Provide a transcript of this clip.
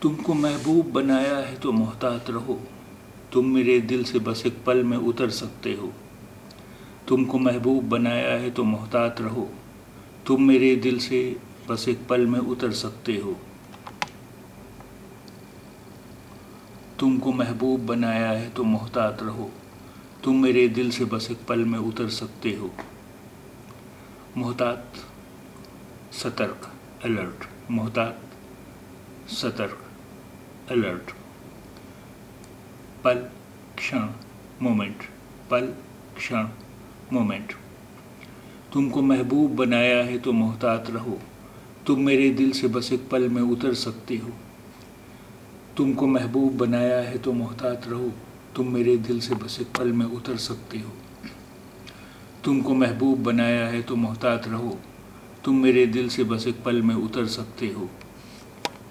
تم کو محبوب بنایا ہے تو محتاط رہو، تم میرے دل سے بس ایک پل میں اتر سکتے ہو۔ تم کو محبوب بنایا ہے تو محتاط رہو، تم میرے دل سے بس ایک پل میں اتر سکتے ہو۔ تم کو محبوب بنایا ہے تو محتاط رہو، تم میرے دل سے بس ایک پل میں اتر سکتے ہو۔ محتاط، سترک، الرٹ، محتاط، سترک، الرٹ۔ پل، کھشن، مومنٹ، پل، کھشن، مومنٹ۔ تم کو محبوب بنایا ہے تو محتاط رہو، تم میرے دل سے بس ایک پل میں اتر سکتے ہو۔ تم کو محبوب بنایا ہے تو محتاط رہو، تم میرے دل سے بس ایک پل میں اتر سکتے ہو۔ تم کو محبوب بنایا ہے تو محتاط رہو، تم میرے دل سے بس ایک پل میں اتر سکتے ہو۔